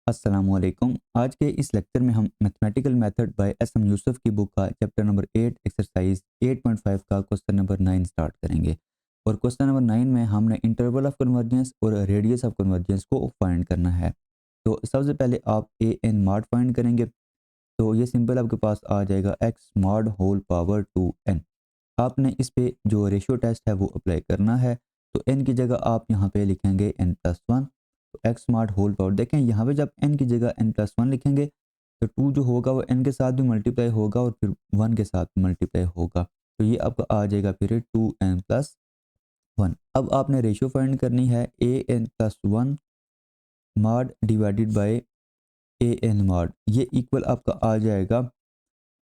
अस्सलामुअलैकुम। आज के इस लेक्चर में हम mathematical method by S M Yusuf की बुक का चैप्टर नंबर 8 एक्सरसाइज 8.5 का क्वेश्चन नंबर 9 स्टार्ट करेंगे। और क्वेश्चन नंबर 9 में हमने इंटरवल ऑफ कन्वर्जेंस और रेडियस ऑफ कन्वर्जेंस को फाइंड करना है। तो सबसे पहले आप ए एन मॉड फाइंड करेंगे। तो ये सिंपल आपके पास आ जाएगा x mod whole power 2n। आपने इस पे जो रेशियो टेस्ट है वो अप्लाई करना है। तो n की जगह आप यहाँ पे लिखेंगे n+1। तो एक्स स्मार्ट होल पावर देखें यहाँ पे जब n की जगह n+1 लिखेंगे तो 2 जो होगा वो n के साथ भी मल्टीप्लाई होगा और फिर 1 के साथ मल्टीप्लाई होगा। तो ये आपका आ जाएगा फिर 2n+1। अब आपने रेशियो फाइंड करनी है an+1 mod divided by an mod. ये इक्वल आपका आ जाएगा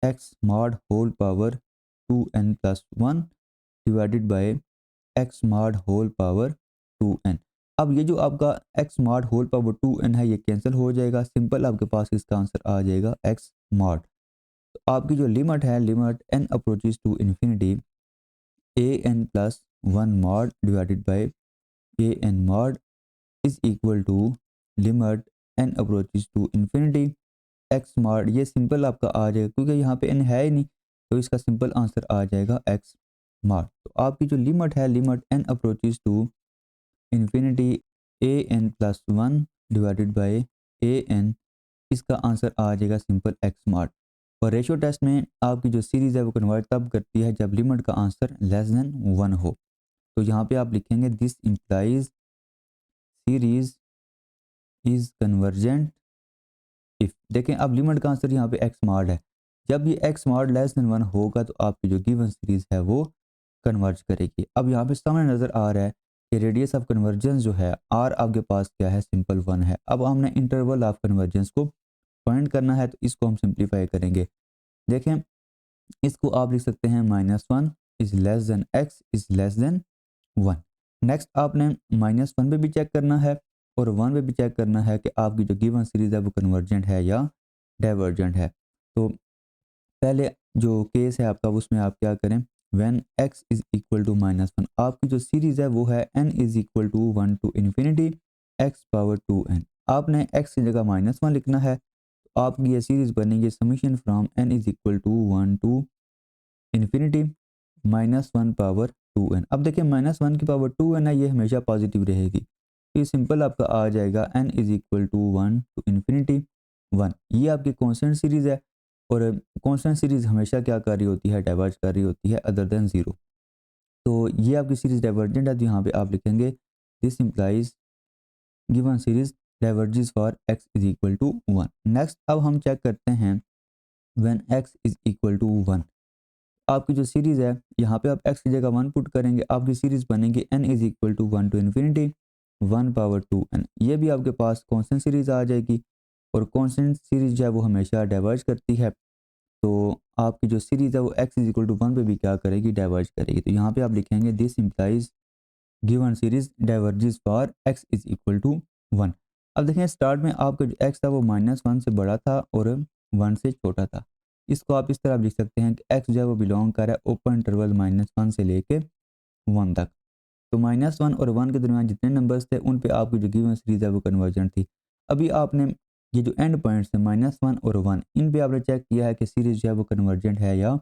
x mod whole power 2n+1 divided by x mod whole power 2n। अब ये जो आपका x mod whole power 2n है ये कैंसिल हो जाएगा। सिंपल आपके पास इसका आंसर आ जाएगा एक्स मॉड। तो आपकी जो लिमिट है, limit n approaches to infinity an+1 mod divided by an mod is equal to limit n approaches to infinity x mod. ये सिंपल आपका आ जाएगा क्योंकि यहाँ पे n है ही नहीं, तो इसका सिंपल आंसर आ जाएगा एक्स मॉड। तो आपकी जो लिमिट है, limit n approaches to infinity an+1 divided by an, इसका आंसर आ जाएगा सिंपल एक्स मॉड। और रेशियो टेस्ट में आपकी जो सीरीज़ है वो कन्वर्ट तब करती है जब लिमिट का आंसर लेस देन 1 हो। तो यहाँ पे आप लिखेंगे this implies series is convergent if. देखें अब लिमिट का आंसर यहाँ पे एक्स मॉड है। जब ये एक्स मॉड लेस देन 1 होगा तो आपकी जो गिवन सीरीज है वो कन्वर्ज करेगी। अब यहाँ पे सामने नज़र आ रहा है कि रेडियस ऑफ कन्वर्जेंस जो है आर आपके पास क्या है, सिंपल 1 है। अब हमने इंटरवल ऑफ कन्वर्जेंस को फाइंड करना है, तो इसको हम सिंप्लीफाई करेंगे। देखें इसको आप लिख सकते हैं -1 is less than x is less than 1। Next आपने -1 पे भी चेक करना है और 1 पे भी चेक करना है कि आपकी जो गिवन सीरीज है वो कन्वर्जेंट है या डाइवर्जेंट है। तो पहले जो केस है आपका उसमें आप क्या करें, when x is equal to -1 आपकी जो सीरीज है वो है n is equal to 1 to infinity x power 2n। आपने x की जगह -1 लिखना है। तो आपकी ये सीरीज बनेगी summation from n is equal to 1 to infinity -1 power 2n। अब देखिए -1 की पावर 2n है, ये हमेशा पॉजिटिव रहेगी। तो ये सिंपल आपका आ जाएगा n is equal to 1 to infinity 1। ये आपकी कॉन्स्टेंट सीरीज है और कॉन्स्टेंट सीरीज हमेशा क्या कर रही होती है, डाइवर्ज कर रही होती है अदर देन 0। तो ये आपकी सीरीज डाइवर्जेंट है, तो यहाँ पे आप लिखेंगे this implies given series diverges for x is equal to 1। Next अब हम चेक करते हैं when x is equal to 1। आपकी जो सीरीज़ है यहाँ पे आप x की जगह 1 पुट करेंगे, आपकी सीरीज़ बनेगी n is equal to 1 to infinity 1 power 2n। ये भी आपके पास कॉन्स्टेंट सीरीज़ आ जाएगी और कॉन्स्टेंट सीरीज़ जो है वो हमेशा डाइवर्ज करती है। तो आपकी जो सीरीज़ है वो x इज इक्वल टू 1 पे भी क्या करेगी, डाइवर्ज करेगी। तो यहाँ पे आप लिखेंगे this implies given series diverges for x is equal to 1। अब देखें स्टार्ट में आपका जो x था वो -1 से बड़ा था और 1 से छोटा था। इसको आप इस तरह लिख सकते हैं कि x जो है वो बिलोंग कर रहा है ओपन इंटरवल -1 से लेके 1 तक। तो -1 और 1 के दरमियान जितने नंबर्स थे उन पे आपकी जो गिवन सीरीज है वो कन्वर्जेंट थी। अभी आपने ये जो एंड पॉइंट्स है -1 और 1, इन पे आपने चेक किया है कि सीरीज जो है वो कन्वर्जेंट है या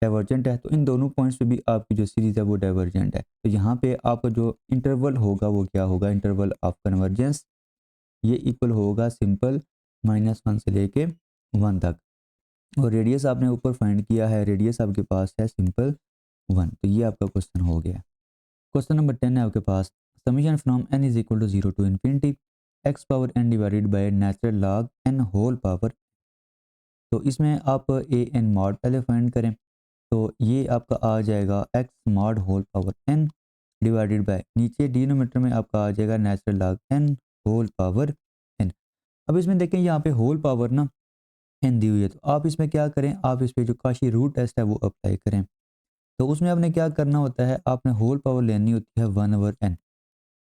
डाइवर्जेंट है। तो इन दोनों पॉइंट्स पे भी आपकी जो सीरीज़ है वो डाइवर्जेंट है। तो यहाँ पे आपका जो इंटरवल होगा वो क्या होगा, इंटरवल ऑफ कन्वर्जेंस ये इक्वल होगा सिंपल -1 से लेके 1 तक। और रेडियस आपने ऊपर फाइंड किया है, रेडियस आपके पास है सिंपल 1। तो ये आपका क्वेश्चन हो गया। क्वेश्चन नंबर 10 है आपके पास, summation from n is equal to 0 to infinity x power n divided by natural log n whole power. तो इसमें आप ए एन मॉड पहले फाइंड करें। तो ये आपका आ जाएगा x mod whole power n divided by नीचे डिनोमिनेटर में आपका आ जाएगा natural log n whole power n। अब इसमें देखें यहाँ पे होल पावर ना n दी हुई है, तो आप इसमें क्या करें, आप इस पे जो काशी रूट टेस्ट है वो अप्लाई करें। तो उसमें आपने क्या करना होता है, आपने होल पावर लेनी होती है 1/n।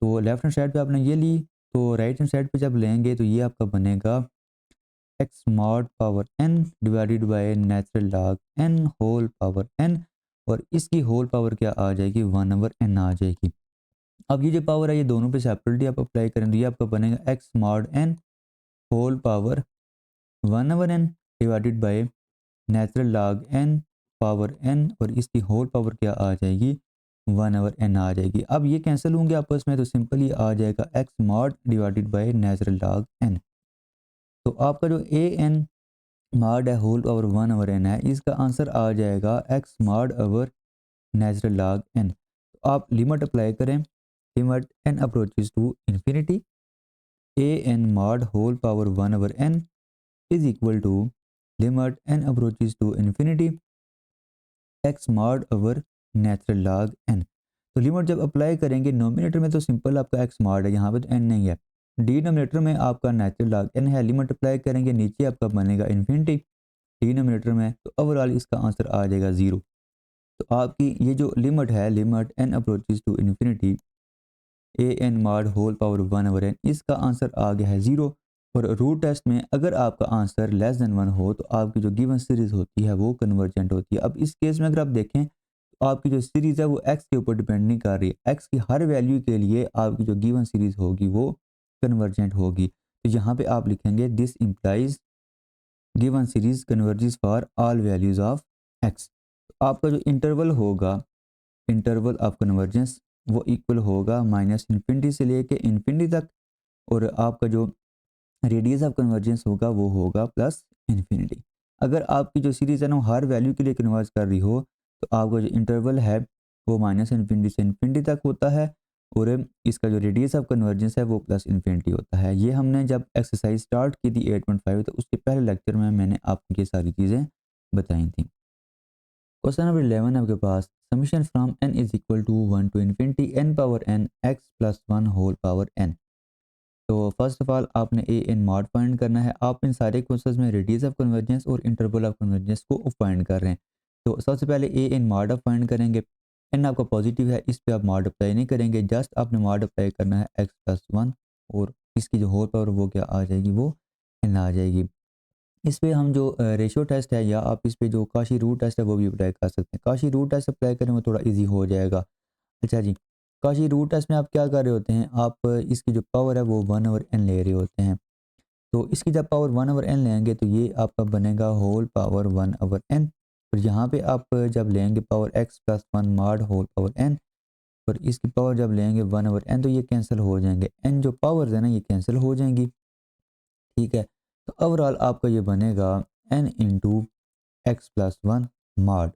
तो लेफ्ट हैंड साइड पे आपने ये ली, तो राइट हैंड साइड पे जब लेंगे तो ये आपका बनेगा x mod power n divided by natural log n whole power n। और इसकी होल पावर क्या आ जाएगी, 1/n आ जाएगी। अब ये जो पावर है ये दोनों पे सेपरेटली आप अप्लाई करें तो ये आपका बनेगा x mod n whole power 1/n divided by natural log n power n, और इसकी होल पावर क्या आ जाएगी 1/n आ जाएगी। अब ये कैंसिल होंगे आपस में, तो सिंपली आ जाएगा x mod divided by natural log n। तो आपका जो ए एन मॉड है होल पावर 1/n है, इसका आंसर आ जाएगा x mod over natural log n। तो आप लिमिट अप्लाई करें, limit n approaches to infinity, a n mod whole power 1/n is equal to limit n approaches to infinity x mod over natural log n। तो limit जब apply करेंगे nominator में तो simple आपका x mod है, यहाँ पे तो n नहीं है। डिनोमिनेटर में आपका नेचुरल लॉग n है, लिमिट अप्लाई करेंगे नीचे आपका बनेगा इन्फिनिटी डिनोमिनेटर में, तो ओवरऑल इसका आंसर आ जाएगा 0। तो आपकी ये जो लिमिट है, limit n approaches to infinity a n mod whole power 1/n, इसका आंसर आ गया है 0। और रूट टेस्ट में अगर आपका आंसर लेस देन 1 हो तो आपकी जो गिवन सीरीज होती है वो कन्वर्जेंट होती है। अब इस केस में अगर आप देखें तो आपकी जो सीरीज है वो x के ऊपर डिपेंड नहीं कर रही है, x की हर वैल्यू के लिए आपकी जो गिवन सीरीज होगी वो कन्वर्जेंट होगी। तो यहाँ पे आप लिखेंगे this implies given series converges for all values of x। तो आपका जो इंटरवल होगा, इंटरवल ऑफ कन्वर्जेंस, वो इक्वल होगा -इन्फिनिटी से लेके इन्फिनिटी तक, और आपका जो रेडियस ऑफ कन्वर्जेंस होगा वो होगा प्लस इन्फिनिटी। अगर आपकी जो सीरीज है ना हर वैल्यू के लिए कन्वर्ज कर रही हो तो आपका जो इंटरवल है वो -इन्फिनिटी से इन्फिनिटी तक होता है, और इसका जो रेडियस ऑफ कन्वर्जेंस है वो प्लस इन्फिनिटी होता है। ये हमने जब एक्सरसाइज स्टार्ट की थी 8.5, तो उसके पहले लेक्चर में मैंने आपको ये सारी चीज़ें बताई थी। क्वेश्चन नंबर 11 आपके पास, summation from n is equal to 1 to infinity n power n x plus 1 whole power n। तो फर्स्ट ऑफ ऑल आपने ए एन मॉड फाइंड करना है। आप इन सारे क्वेश्चंस में रेडियस ऑफ कन्वर्जेंस और इंटरवल ऑफ कन्वर्जेंस को फाइंड कर रहे हैं। तो सबसे पहले ए एन मॉड आप फाइंड करेंगे। एन आपका पॉजिटिव है, इस पे आप मॉड अप्लाई नहीं करेंगे, जस्ट आपने मॉड अप्लाई करना है एक्स प्लस 1, और इसकी जो होल पावर वो क्या आ जाएगी, वो एन आ जाएगी। इस पे हम जो रेशियो टेस्ट है, या आप इस पे जो काशी रूट टेस्ट है वो भी अप्लाई कर सकते हैं। काशी रूट टेस्ट अप्लाई करें वो थोड़ा ईजी हो जाएगा। अच्छा जी, काशी रूट टेस्ट में आप क्या कर रहे होते हैं, आप इसकी जो पावर है वो 1/n ले रहे होते हैं। तो इसकी जब पावर 1/n लेंगे तो ये आपका बनेगा होल पावर 1/n, और यहाँ पे आप जब लेंगे power x plus 1 mod whole power n, और इसकी पावर जब लेंगे 1/n तो ये कैंसिल हो जाएंगे, n जो पावर्स है ना ये कैंसिल हो जाएंगी। ठीक है, तो ओवरऑल आपका ये बनेगा n into x plus 1 mod,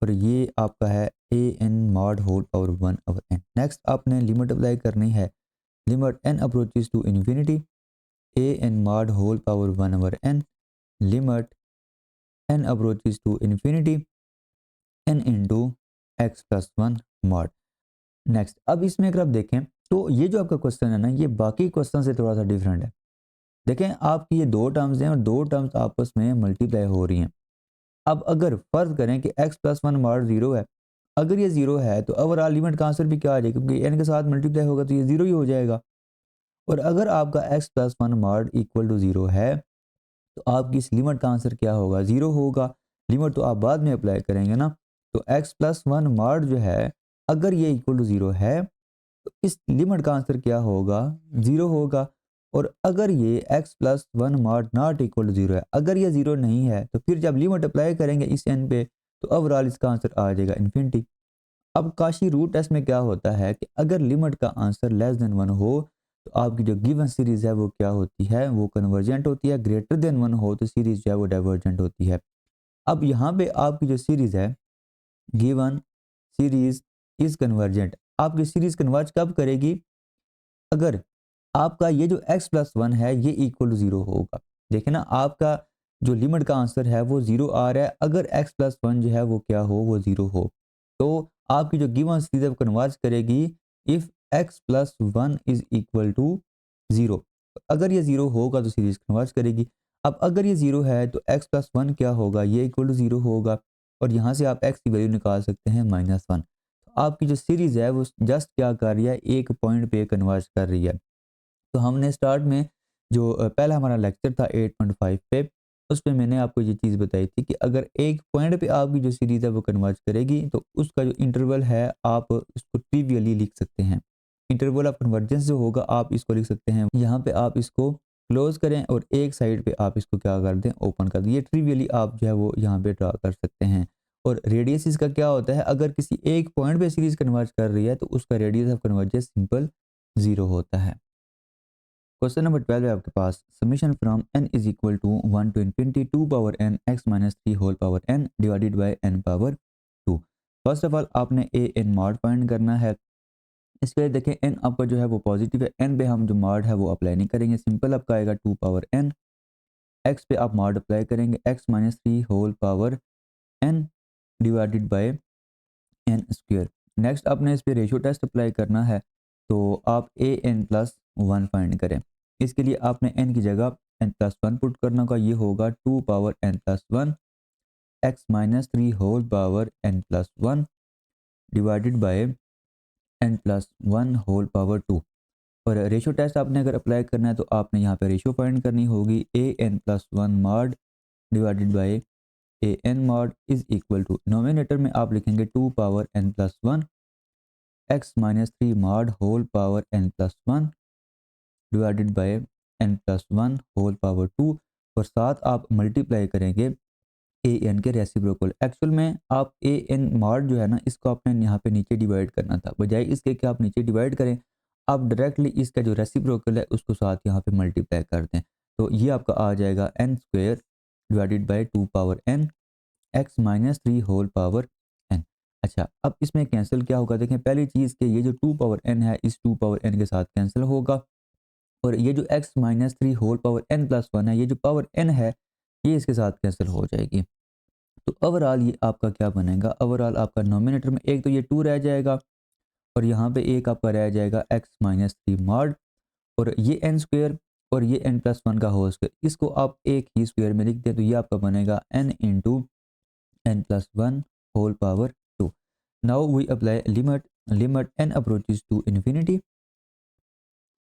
और ये आपका है a n mod whole power 1/n। Next आपने लिमिट अप्लाई करनी है, limit n approaches to infinity a n mod whole power 1/n, limit n approaches to infinity n into x plus 1 mod. Next अब इसमें अगर आप देखें तो ये जो आपका क्वेश्चन है ना ये बाकी क्वेश्चन से थोड़ा सा डिफरेंट है। देखें आपकी ये दो टर्म्स हैं और दो टर्म्स आपस में मल्टीप्लाई हो रही हैं। अब अगर फर्ज करें कि x प्लस 1 मॉड 0 है, अगर ये 0 है तो ओवरऑल लिमिट का आंसर भी क्या आ जाएगा, क्योंकि n के साथ मल्टीप्लाई होगा तो ये 0 ही हो जाएगा। और अगर आपका x plus 1 mod equal to 0 है तो आपकी इस लिमिट का आंसर क्या होगा, 0 होगा। लिमिट तो आप बाद में अप्लाई करेंगे ना। तो x प्लस 1 मॉड जो है अगर ये इक्वल टू 0 है तो इस लिमिट का आंसर क्या होगा, 0 होगा। और अगर ये x plus 1 mod not equal to 0 है, अगर ये 0 नहीं है तो फिर जब लिमिट अप्लाई करेंगे इस n पे तो ओवरऑल इसका आंसर आ जाएगा इन्फिनिटी। अब काशी रूट टेस्ट में क्या होता है कि अगर लिमिट का आंसर लेस देन 1 हो तो आपकी जो गिवन सीरीज है वो क्या होती है, वो कन्वर्जेंट होती है। ग्रेटर देन 1 हो तो सीरीज जो है वो डाइवर्जेंट होती है। अब यहाँ पे आपकी जो सीरीज है, गिवन सीरीज इज कन्वर्जेंट, आपकी सीरीज कन्वर्ज कब करेगी, अगर आपका ये जो x प्लस 1 है ये इक्वल टू 0 होगा। देखें ना आपका जो लिमिट का आंसर है वो 0 आ रहा है, अगर x प्लस 1 जो है वो क्या हो, वो 0 हो। तो आपकी जो गिवन सीरीज है कन्वर्ज करेगी if x plus 1 is equal to 0। अगर ये 0 होगा तो सीरीज कन्वर्ज करेगी। अब अगर ये 0 है तो x प्लस 1 क्या होगा, ये इक्वल टू 0 होगा, और यहाँ से आप x की वैल्यू निकाल सकते हैं -1। आपकी जो सीरीज है वो जस्ट क्या कर रही है, एक पॉइंट पे कन्वर्ज कर रही है। तो हमने स्टार्ट में जो पहला हमारा लेक्चर था 8.5 पे, उस पे मैंने आपको ये चीज़ बताई थी कि अगर एक पॉइंट पे आपकी जो सीरीज़ है वो कन्वर्ज करेगी तो उसका जो इंटरवल है आप उसको ट्रिवियली लिख सकते हैं। इंटरवल ऑफ कन्वर्जेंस जो होगा आप इसको लिख सकते हैं, यहाँ पे आप इसको क्लोज करें और एक साइड पे आप इसको क्या कर दें, ओपन कर दें। ये ट्रिवियली आप जो है वो यहाँ पे ड्रा कर सकते हैं। और रेडियस इसका क्या होता है, अगर किसी एक पॉइंट पे सीरीज कन्वर्ज कर रही है तो उसका रेडियस ऑफ कन्वर्जेंस सिंपल 0 होता है। क्वेश्चन नंबर 12 है आपके पास, summation from n is equal to 1 to infinity 2 power n x minus 3 whole power n divided by n power 2। First of all आपने a n मॉड फाइंड करना है। इसके लिए देखें n आपका जो है वो पॉजिटिव है, n पे हम जो मॉड है वो अप्लाई नहीं करेंगे, सिंपल आपका आएगा 2 पावर n, x पे आप मॉड अप्लाई करेंगे x minus 3 whole power n divided by n square. Next आपने इस पे रेशियो टेस्ट अप्लाई करना है, तो आप a n प्लस 1 फाइंड करें। इसके लिए आपने n की जगह n प्लस 1 पुट करना होगा, ये होगा 2 power n plus 1 x minus 3 whole power n plus 1 divided by n plus 1 whole power 2। और रेशियो टेस्ट आपने अगर अप्लाई करना है तो आपने यहाँ पे रेशियो फाइंड करनी होगी, a n plus 1 mod divided by a n mod is equal to, nominator में आप लिखेंगे 2 power n plus 1 x minus 3 mod whole power n plus 1 divided by n plus 1 whole power 2। और साथ आप multiply करेंगे a n के reciprocal. Actual में आप ए एन मॉड जो है ना, इसको आपने यहाँ पे नीचे डिवाइड करना था, बजाय इसके कि आप नीचे डिवाइड करें, आप डायरेक्टली इसका जो रेसिप्रोकल है उसको साथ यहाँ पे मल्टीप्लाई कर दें। तो ये आपका आ जाएगा n square divided by 2 power n x minus 3 whole power n। अच्छा, अब इसमें कैंसिल क्या होगा, देखें पहली चीज़ कि ये जो 2 पावर n है इस 2 पावर n के साथ कैंसिल होगा, और ये जो x minus 3 whole power n plus 1 है, ये जो पावर n है ये इसके साथ कैंसिल हो जाएगी। तो ओवरऑल ये आपका क्या बनेगा, ओवरऑल आपका नोमिनेटर में एक तो ये 2 रह जाएगा, और यहाँ पे एक आपका रह जाएगा x माइनस 3 मॉड, और ये n स्क्वायर और ये n प्लस 1 का होल स्क्वायर, इसको आप एक ही स्क्वायर में लिख दें तो ये आपका बनेगा n into n plus 1 whole power 2। Now we apply limit, limit n approaches to infinity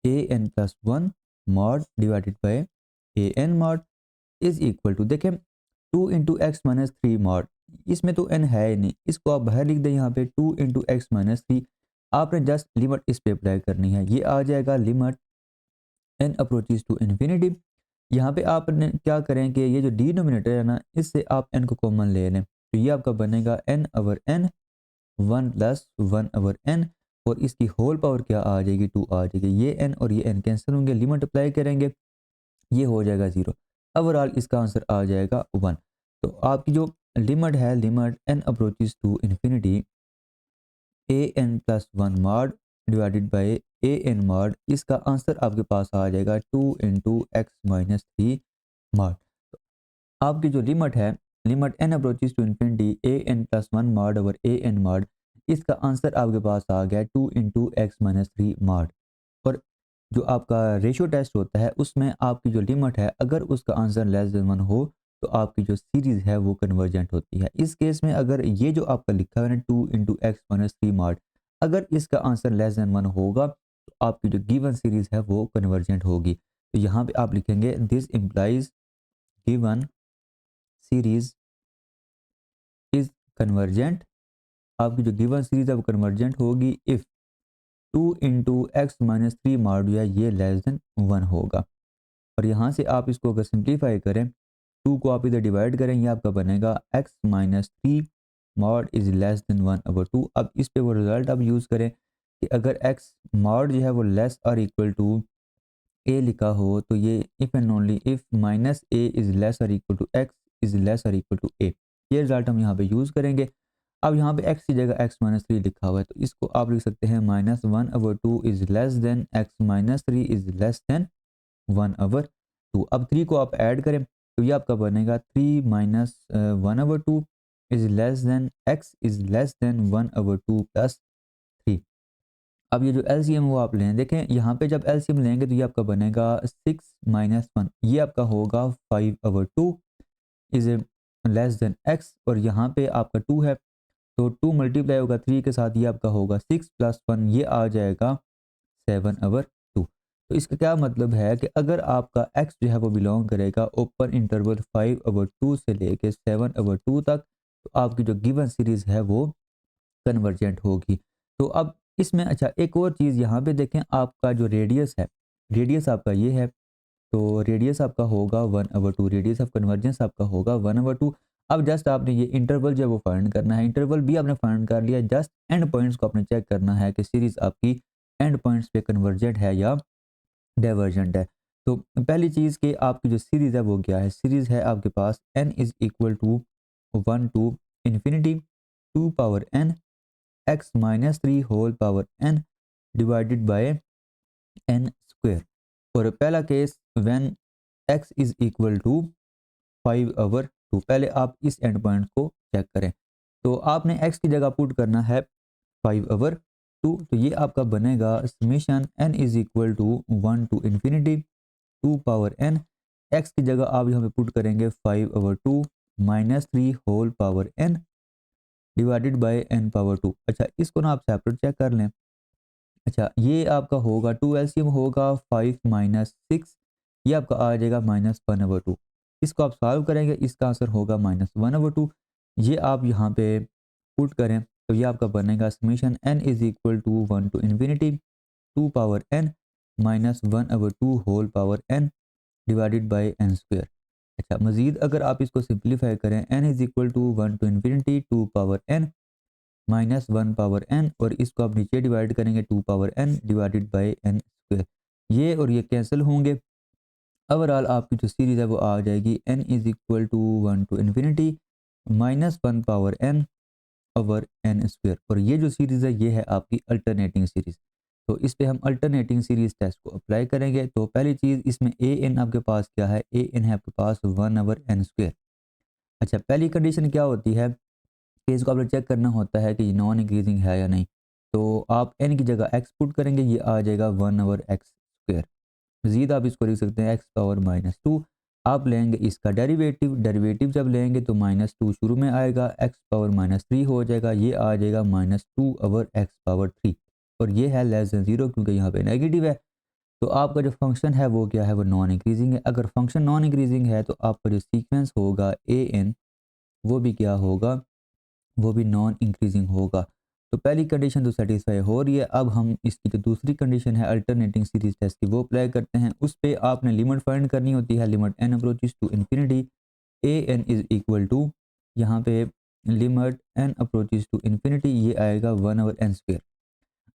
a n plus 1 mod divided by a n mod is equal to, देखें 2 इंटू एक्स माइनस 3 मॉड, इसमें तो n है ही नहीं, इसको आप बाहर लिख दें यहाँ पे 2 इंटू एक्स माइनस 3। आपने जस्ट लिमिट इस पे अप्लाई करनी है, ये आ जाएगा limit n approaches to infinity. यहाँ पे आपने क्या करें कि ये जो डिनोमिनेटर है ना, इससे आप n को कॉमन ले लें, तो ये आपका बनेगा n over n 1 plus 1 over n, और इसकी होल पावर क्या आ जाएगी, 2 आ जाएगी। ये n और ये n कैंसिल होंगे, लिमिट अप्लाई करेंगे, ये हो जाएगा 0। ओवरऑल इसका आंसर आ जाएगा 1। तो आपकी जो लिमिट है, limit n approaches to infinity a n plus 1 mod divided by a n mod, इसका आंसर आपके पास आ जाएगा 2 इंटू एक्स माइनस 3 मॉड। आपकी जो लिमिट है, limit n approaches to infinity a n plus 1 mod over a n mod, इसका answer आपके पास आ गया 2 इंटू एक्स माइनस 3 मॉड। और जो आपका रेशियो टेस्ट होता है उसमें आपकी जो लिमिट है, अगर उसका आंसर लेस देन 1 हो तो आपकी जो सीरीज़ है वो कन्वर्जेंट होती है। इस केस में अगर ये जो आपका लिखा हुआ है ना 2 इंटू एक्स माइनस 3 मॉड, अगर इसका आंसर लेस देन 1 होगा तो आपकी जो गिवन सीरीज़ है वो कन्वर्जेंट होगी। तो यहाँ पे आप लिखेंगे this implies given series is convergent. आपकी जो गिवन सीरीज है वो कन्वर्जेंट होगी if 2 into x minus 3 mod या ये लेस देन 1 होगा। और यहाँ से आप इसको अगर सिंप्लीफाई करें, 2 को आप इधर डिवाइड करें, ये आपका बनेगा x minus 3 mod is less than 1 over 2। अब इस पे वो रिजल्ट आप यूज़ करें कि अगर x मॉड जो है वो लेस और इक्वल टू a लिखा हो, तो ये if and only if minus a is less और equal to x is less और इक्वल टू a, ये रिजल्ट हम यहाँ पे यूज़ करेंगे। अब यहाँ पे x की जगह x माइनस 3 लिखा हुआ है, तो इसको आप लिख सकते हैं minus 1 over 2 is less than x minus 3 is less than 1 over 2। अब 3 को आप ऐड करें तो ये आपका बनेगा 3 minus 1 over 2 is less than x is less than 1 over 2 plus 3। अब ये जो एलसीएम वो आप लें, देखें यहाँ पे जब एलसीएम लेंगे तो ये आपका बनेगा 6 माइनस 1, ये आपका होगा 5 over 2 is less than x, और यहाँ पे आपका 2 है तो 2 मल्टीप्लाई होगा 3 के साथ, ये आपका होगा 6 प्लस 1, ये आ जाएगा 7 ओवर 2। तो इसका क्या मतलब है कि अगर आपका x जो है वो बिलोंग करेगा ओपन इंटरवल 5 ओवर 2 से लेके 7 ओवर 2 तक, तो आपकी जो गिवन सीरीज़ है वो कन्वर्जेंट होगी। तो अब इसमें अच्छा एक और चीज़ यहाँ पे देखें, आपका जो रेडियस है, रेडियस आपका ये है, तो रेडियस आपका होगा 1/2, रेडियस ऑफ कन्वर्जेंस आपका होगा 1/2। अब जस्ट आपने ये इंटरवल जो है वो फाइंड करना है, इंटरवल भी आपने फाइंड कर लिया, जस्ट एंड पॉइंट्स को आपने चेक करना है कि सीरीज आपकी एंड पॉइंट्स पे कन्वर्जेंट है या डाइवर्जेंट है। तो पहली चीज़ कि आपकी जो सीरीज़ है वो क्या है, सीरीज़ है आपके पास n is equal to 1 to infinity 2 power n x minus 3 whole power n divided by n square. और पहला case when x is equal to 5/2। पहले आप इस एंड पॉइंट को चेक करें, तो आपने x की जगह पुट करना है 5/2। तो ये आपका बनेगा summation n is equal to 1 to infinity 2 power n। x की जगह आप यहाँ पे पुट करेंगे 5/2 minus 3 whole power n divided by n power 2। अच्छा, इसको ना आप सेपरेट चेक कर लें। अच्छा, ये आपका होगा 2 एलसीएम होगा 5 माइनस 6, ये आपका आ जाएगा -1/2। इसको आप सॉल्व करेंगे, इसका आंसर होगा -1/2। ये आप यहाँ पे पुट करें तो ये आपका बनेगा summation n is equal to 1 to infinity 2 power n minus 1/2 whole power n divided by n square. अच्छा, मज़ीद अगर आप इसको सिंप्लीफाई करें, n is equal to 1 to infinity 2 power n minus 1 power n, और इसको आप नीचे डिवाइड करेंगे 2 power n divided by n square. ये और ये कैंसिल होंगे। ओवरऑल आपकी जो सीरीज़ है वो आ जाएगी n is equal to 1 to infinity minus 1 power n over n square. और ये जो सीरीज़ है ये है आपकी अल्टरनेटिंग सीरीज़। तो इस पे हम अल्टरनेटिंग सीरीज़ टेस्ट को अप्लाई करेंगे। तो पहली चीज़, इसमें ए एन आपके पास क्या है, ए एन है आपके पास 1/n²। अच्छा, पहली कंडीशन क्या होती है कि इसको आपने चेक करना होता है कि ये नॉन इंक्रीजिंग है या नहीं। तो आप n की जगह x पुट करेंगे, ये आ जाएगा 1/x²। मज़ीद आप इसको लिख सकते हैं x⁻²। आप लेंगे इसका डेरिवेटिव, डेरिवेटिव जब लेंगे तो -2 शुरू में आएगा, x⁻³ हो जाएगा, ये आ जाएगा -2/x⁻3। और ये है लेस देन 0 क्योंकि यहाँ पे नेगेटिव है। तो आपका जो फंक्शन है वो क्या है, वो नॉन इंक्रीजिंग है। अगर फंक्शन नॉन इंक्रीजिंग है तो आपका जो सीक्वेंस होगा ए एन वो भी क्या होगा, वो भी नॉन इंक्रीजिंग होगा। तो पहली कंडीशन तो सेटिस्फाई हो रही है। अब हम इसकी जो दूसरी कंडीशन है अल्टरनेटिंग सीरीज टेस्ट की वो अप्लाई करते हैं। उस पे आपने लिमिट फाइंड करनी होती है, limit n approaches to infinity a n is equal to, यहाँ पे limit n approaches to infinity ये आएगा 1/n²।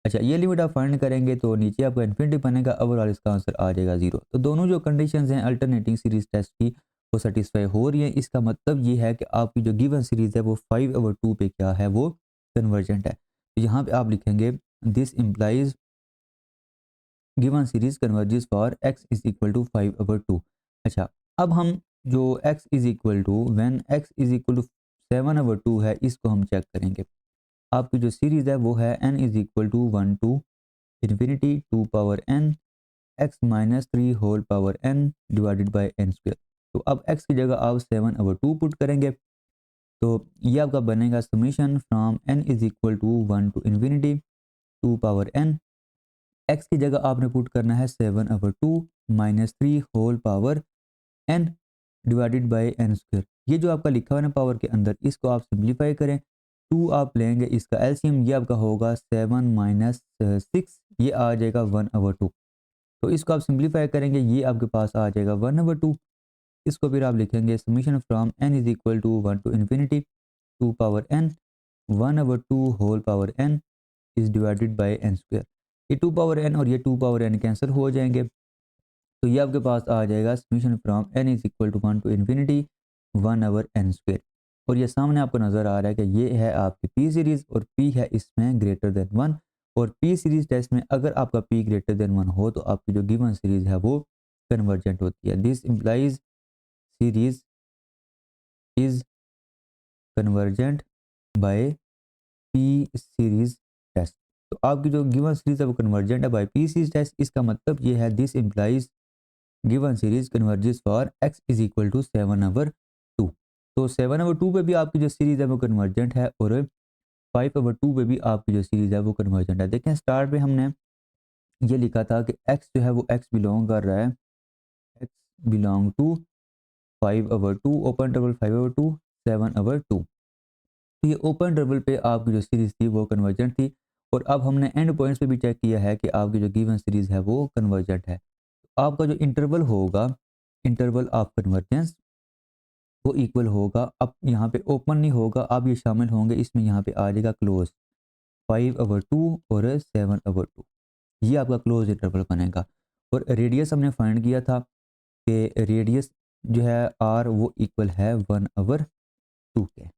अच्छा, ये लिमिट आप फाइंड करेंगे तो नीचे आपका इन्फिनिटी बनेगा, ओवरऑल इसका आंसर आ जाएगा 0। तो दोनों जो कंडीशंस हैं अल्टरनेटिंग सीरीज टेस्ट की वो सेटिस्फाई हो रही है। इसका मतलब ये है कि आपकी जो गिवन सीरीज है वो 5/2 पे क्या है, वो कन्वर्जेंट है। तो यहाँ पे आप लिखेंगे this implies given series converges for x is equal to 5/2। अच्छा, अब हम जो x is equal to when x is equal to 7/2 है, इसको हम चेक करेंगे। आपकी जो सीरीज है वो है n is equal to 1 to infinity 2 power n x-3 whole power n divided by n square. तो अब x की जगह आप 7/2 पुट करेंगे, तो ये आपका बनेगा summation from n is equal to 1 to infinity 2 power n। x की जगह आपने पुट करना है 7/2 minus 3 whole power n divided by n square. ये जो आपका लिखा हुआ है ना पावर के अंदर, इसको आप सिंप्लीफाई करें, 2 आप लेंगे, इसका एलसीएम ये आपका होगा 7 माइनस 6, ये आ जाएगा 1/2। तो इसको आप सिंप्लीफाई करेंगे, ये आपके पास आ जाएगा 1/2। इसको फिर आप लिखेंगे summation from n is equal to 1 to infinity 2 power n 1/2 whole power n is divided by n square. ये 2 पावर n और ये 2 पावर n कैंसिल हो जाएंगे, तो ये आपके पास आ जाएगा summation from n is equal to 1 to infinity 1/n²। और ये सामने आपको नज़र आ रहा है कि ये है आपकी पी सीरीज़ और p है इसमें ग्रेटर देन 1। और पी सीरीज़ टेस्ट में अगर आपका p ग्रेटर देन 1 हो तो आपकी जो गिवन सीरीज़ है वो कन्वर्जेंट होती है। This implies series is convergent by P series test. तो आपकी जो गिवन सीरीज़ है वो कन्वर्जेंट है बाय पी सीरीज़ टेस्ट। इसका मतलब ये है this implies given series converges for x is equal to 7/2। तो 7/2 पे भी आपकी जो सीरीज है वो कन्वर्जेंट है और 5/2 पे भी आपकी जो सीरीज है वो कन्वर्जेंट है। देखें, स्टार्ट में हमने ये लिखा था कि x जो है वो x बिलोंग कर रहा है, x belong to 5/2 open double 5/2 7/2। तो ये ओपन डबल पे आपकी जो सीरीज थी वो कन्वर्जेंट थी। और अब हमने एंड पॉइंट्स पे भी चेक किया है कि आपकी जो गिवन सीरीज है वो कन्वर्जेंट है। आपका जो इंटरवल होगा, इंटरवल ऑफ कन्वर्जेंस, वो इक्वल होगा, अब यहाँ पे ओपन नहीं होगा, अब ये शामिल होंगे इसमें, यहाँ पे आ जाएगा क्लोज 5/2 और 7/2, ये आपका क्लोज इंटरवल बनेगा। और रेडियस हमने फाइंड किया था कि रेडियस जो है आर वो इक्वल है 1/2 के।